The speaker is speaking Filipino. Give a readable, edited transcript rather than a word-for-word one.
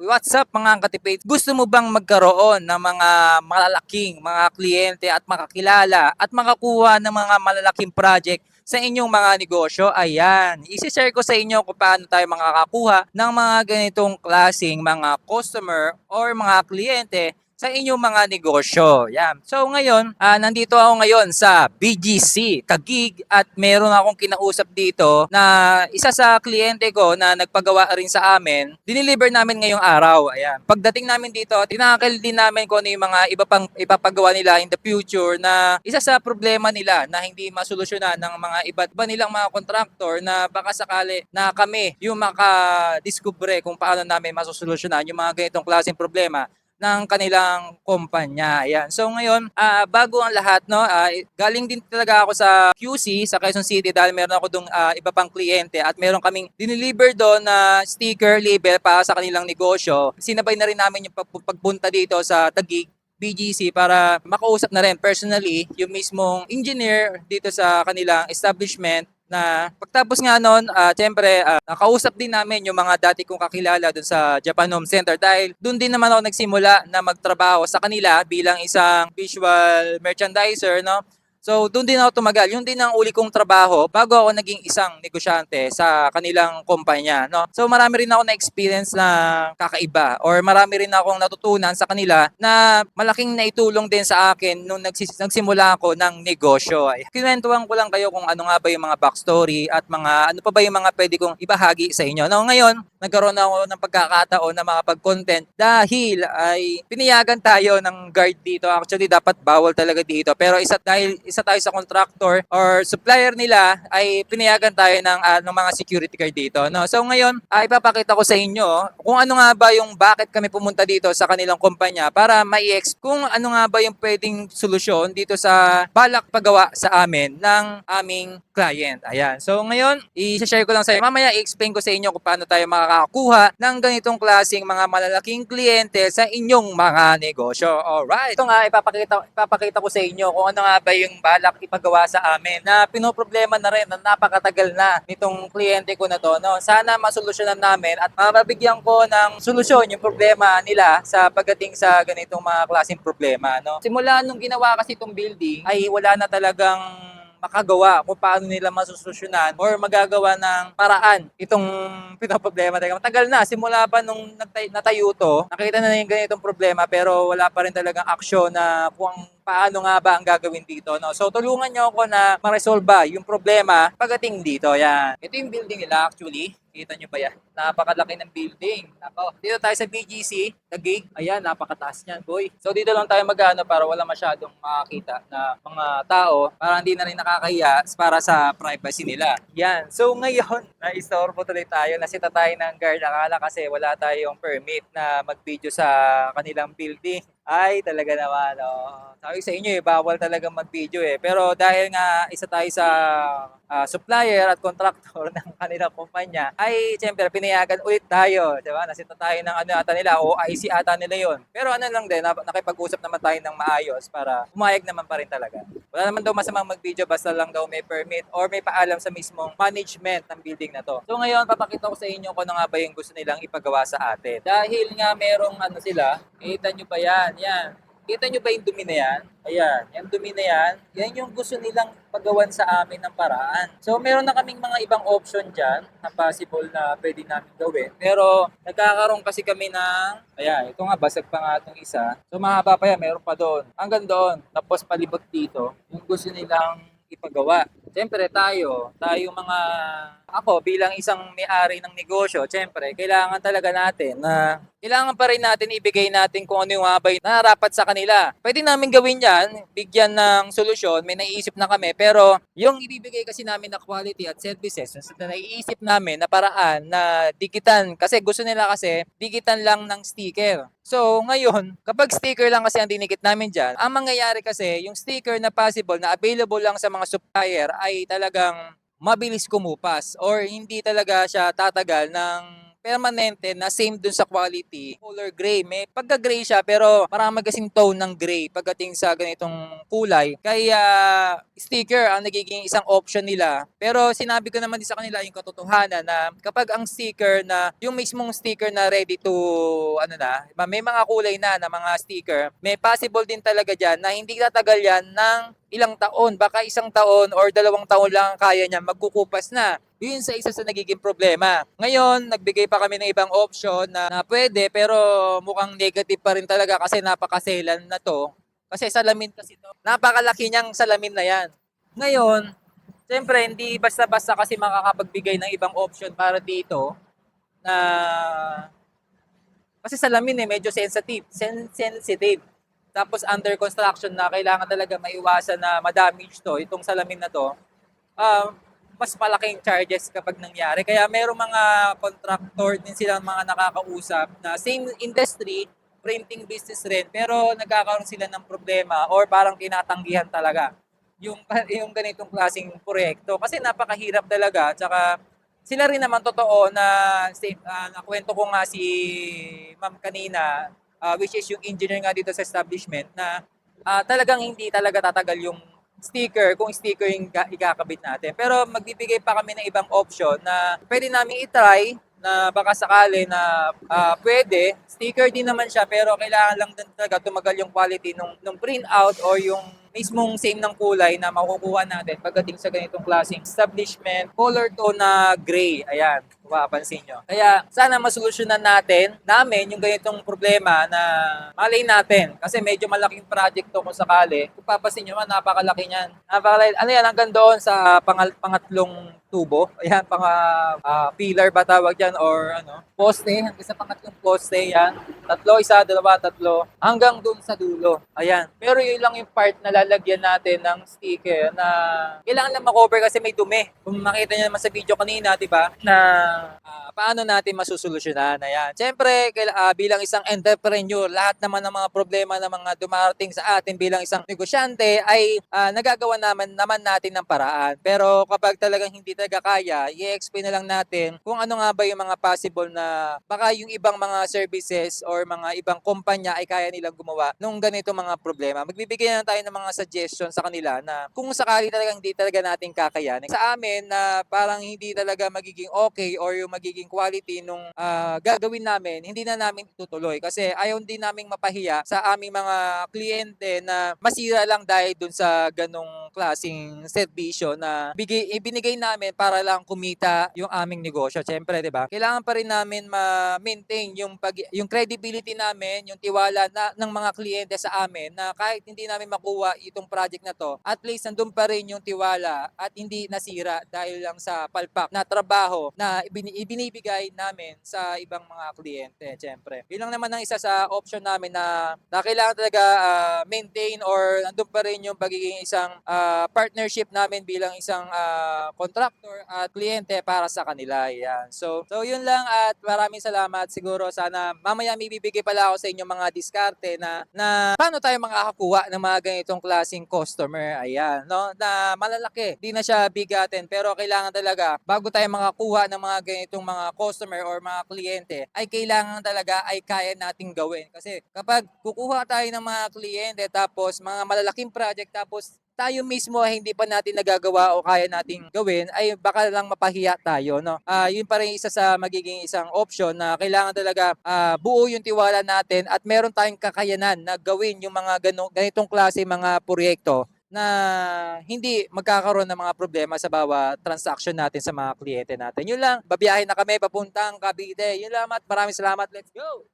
what's up mga katipid? Gusto mo bang magkaroon ng mga malalaking mga kliyente at makakilala at makakuha ng mga malalaking project sa inyong mga negosyo? Ayan, isi-share ko sa inyo kung paano tayo makakakuha ng mga ganitong klaseng mga customer or mga kliyente sa inyong mga negosyo. Yan. So ngayon, nandito ako ngayon sa BGC, Taguig, at meron akong kinausap dito na isa sa kliyente ko na nagpagawa rin sa amin. Dineliver namin ngayong araw. Ayan. Pagdating namin dito, tinakil din namin kung ano yung mga iba pang ipapagawa nila in the future na isa sa problema nila na hindi masolusyonan ng mga iba't iba nilang mga contractor na baka sakali na kami yung makadiskubre kung paano namin masosolusyonan yung mga ganitong klaseng problema ng kanilang kumpanya. Ayan. So ngayon, bago ang lahat, no, galing din talaga ako sa QC sa Quezon City dahil meron ako dong iba pang kliyente at meron kaming dineliver doon na sticker label para sa kanilang negosyo. Sinabay na rin namin yung pagpunta dito sa Taguig BGC para makausap na rin personally yung mismong engineer dito sa kanilang establishment na pagtapos nga noon, syempre, nakausap din namin yung mga dati kong kakilala doon sa Japan Home Center dahil doon din naman ako nagsimula na magtrabaho sa kanila bilang isang visual merchandiser, no? So, doon din ako tumagal. Yun din ang uli kong trabaho bago ako naging isang negosyante sa kanilang kumpanya, no? So, marami rin ako na-experience na kakaiba or marami rin akong natutunan sa kanila na malaking naitulong din sa akin nung nagsimula ako ng negosyo. Ay, kinuwentuhan ko lang kayo kung ano nga ba yung mga backstory at mga ano pa ba yung mga pwede kong ibahagi sa inyo. No, ngayon, nagkaroon ako ng pagkakataon na makapag-content dahil ay pinayagan tayo ng guard dito. Actually, dapat bawal talaga dito. Pero dahil isa tayo sa contractor or supplier nila, ay pinayagan tayo ng mga security guard dito. No? So ngayon, ipapakita ko sa inyo kung ano nga ba yung bakit kami pumunta dito sa kanilang kumpanya para kung ano nga ba yung pwedeng solusyon dito sa balak pagawa sa amin ng aming client. Ayan. So ngayon, i-share ko lang sa inyo. Mamaya i-explain ko sa inyo kung paano tayo makakakuha ng ganitong klaseng mga malalaking kliyente sa inyong mga negosyo. Alright. Ito nga, ipapakita ko sa inyo kung ano nga ba yung balak ipagawa sa amin na pinoproblema na rin na napakatagal na nitong kliyente ko na to. No? Sana masolusyonan namin at mabibigyan ko ng solusyon yung problema nila sa pagdating sa ganitong mga klaseng problema. No? Simula nung ginawa kasi itong building ay wala na talagang makagawa kung paano nila masusolusyonan or magagawa ng paraan itong pinoproblema. Matagal na, simula pa nung natayo to, nakita na yung ganitong problema pero wala pa rin talagang aksyon na kung paano nga ba ang gagawin dito. No? So tulungan nyo ako na ma-resolve yung problema pagdating dito. Yan. Ito yung building nila actually. Kita nyo ba yan? Napakalaki ng building. Ako. Dito tayo sa BGC, Taguig. Ayan, napakataas niyan, boy. So dito lang tayo mag-ano para wala masyadong makakita na mga tao para hindi na rin nakakahiya para sa privacy nila. Yan. So ngayon, na-istorbo tuloy tayo. Nasita tayo ng guard. Akala kasi wala tayong permit na mag-video sa kanilang building. Ay, talaga naman. Oh. Sabi sa inyo, bawal talaga mag-video eh. Pero dahil nga isa tayo sa supplier at contractor ng kanilang kumpanya, ay siyempre pinayagan ulit tayo. Diba? Nasita tayo ng ano ata nila, o IC ata nila yon. Pero ano lang din, nakipag-usap naman tayo ng maayos para umayag naman pa rin talaga. Wala naman daw masamang mag-video basta lang daw may permit or may paalam sa mismong management ng building na to. So ngayon, papakita ko sa inyo kung ano nga ba yung gusto nilang ipagawa sa atin. Dahil nga merong ano sila, kita nyo ba yan? Yan. Kita nyo ba yung dumi na yan? Ayan, yung dumi na yan, yan yung gusto nilang pagawan sa amin ng paraan. So meron na kaming mga ibang option dyan na possible na pwede namin gawin. Pero nagkakaroon kasi kami ng, ayan, ito nga, basag pa nga itong isa. So mahaba pa yan, meron pa doon. Hanggang doon, tapos palibot dito, yung gusto nilang ipagawa. Siyempre tayo mga, ako bilang isang may-ari ng negosyo, siyempre kailangan talaga natin na kailangan pa rin natin ibigay natin kung ano yung abay na narapat sa kanila. Pwede namin gawin yan, bigyan ng solusyon, may naiisip na kami, pero yung ibibigay kasi namin na quality at services, na naiisip namin na paraan na dikitan, kasi gusto nila kasi dikitan lang ng sticker. So ngayon, kapag sticker lang kasi ang dinikit namin dyan, ang mangyayari kasi yung sticker na possible na available lang sa mga supplier ay talagang mabilis kumupas or hindi talaga siya tatagal ng permanente na same dun sa quality, color gray. May pagka-gray siya pero parang kasing tone ng gray pagdating sa ganitong kulay. Kaya sticker ang nagiging isang option nila. Pero sinabi ko naman din sa kanila yung katotohanan na kapag ang sticker na yung mismong sticker na ready to may mga kulay na mga sticker, may possible din talaga diyan na hindi tatagal yan ng ilang taon, baka 1 taon or 2 taon lang kaya niya, magkukupas na. Yun sa isa sa nagiging problema. Ngayon, nagbigay pa kami ng ibang option na pwede pero mukhang negative pa rin talaga kasi napakaselan na to. Kasi salamin kasi to. Napakalaki niyang salamin na yan. Ngayon, siyempre hindi basta-basta kasi makakapagbigay ng ibang option para dito na kasi salamin medyo sensitive. Tapos under construction na kailangan talaga maiwasan na ma-damage to, itong salamin na to. Mas malaking charges kapag nangyari. Kaya merong mga contractor din silang mga nakakausap na same industry, printing business rin, pero nagkakaroon sila ng problema or parang tinatanggihan talaga yung ganitong klaseng proyekto. Kasi napakahirap talaga, tsaka sila rin naman totoo na nakwento ko nga si ma'am kanina, which is yung engineer nga dito sa establishment na talagang hindi talaga tatagal yung sticker kung sticker yung ikakabit natin. Pero magbibigay pa kami ng ibang option na pwede namin i-try na baka sakali na pwede. Sticker din naman siya pero kailangan lang din talaga tumagal yung quality nung printout or yung mismong same ng kulay na makukuha natin pagdating sa ganitong klaseng establishment. Color tone na gray. Ayan, kung mapapansin nyo. Kaya sana masolusyonan namin yung ganitong problema na malay natin. Kasi medyo malaking project to kung sakali. Kung papasin nyo man, napakalaki niyan. Napakalaki. Ano yan, hanggang doon sa pangatlong tubo. Ayan, pillar ba tawag dyan or poste. Hanggang sa pangatlong poste, yan. Tatlo, isa, dalawa, tatlo. Hanggang doon sa dulo. Ayan. Pero yun lang yung part na lalagyan natin ng sticker na kailangan lang makover kasi may dumi. Kung makita nyo naman sa video kanina, di ba, na paano natin masusolusyonan. Ayan. Siyempre, bilang isang entrepreneur, lahat naman ng mga problema na mga dumarating sa atin bilang isang negosyante ay nagagawa naman natin ng paraan. Pero kapag talagang hindi talaga kaya, i-explain na lang natin kung ano nga ba yung mga possible na baka yung ibang mga services or mga ibang kumpanya ay kaya nilang gumawa nung ganito mga problema. Magbibigay na tayo ng mga suggestion sa kanila na kung sakali talagang hindi talaga natin kakayanin. Sa amin na parang hindi talaga magiging okay or yung magiging quality nung gagawin namin, hindi na namin itutuloy kasi ayaw din naming mapahiya sa aming mga kliyente na masira lang dahil dun sa ganong klaseng serbisyo na ibinigay namin para lang kumita yung aming negosyo. Siyempre, 'di ba? Kailangan pa rin namin ma-maintain yung credibility namin, yung tiwala ng mga kliyente sa amin na kahit hindi namin makuha itong project na to, at least nandun pa rin yung tiwala at hindi nasira dahil lang sa palpak na trabaho na ibinibigay namin sa ibang mga kliyente. Siyempre, yun lang naman ang isa sa option namin na kailangan talaga maintain or nandun pa rin yung pagiging isang partnership namin bilang isang contractor at kliyente para sa kanila. Yan. So yun lang at maraming salamat. Siguro sana mamaya may bibigay pala ako sa inyo mga diskarte na paano tayo makakakuha ng mga ganitong klaseng customer. Ayan, no? Na malalaki. Di na siya bigatin pero kailangan talaga bago tayo makakuha ng mga ganitong mga customer or mga kliyente ay kailangan talaga ay kaya nating gawin. Kasi kapag kukuha tayo ng mga kliyente tapos mga malalaking project tapos tayo mismo ay hindi pa natin nagagawa o kaya nating gawin ay baka lang mapahiya tayo, no? Yun pa rin isa sa magiging isang option na kailangan talaga buo yung tiwala natin at meron tayong kakayanan na gawin yung mga ganitong klase mga proyekto na hindi magkakaroon ng mga problema sa bawat transaction natin sa mga kliyente natin. Yun lang, babiyahin na kami papuntang Cavite. Yun lang at maraming salamat. Let's go!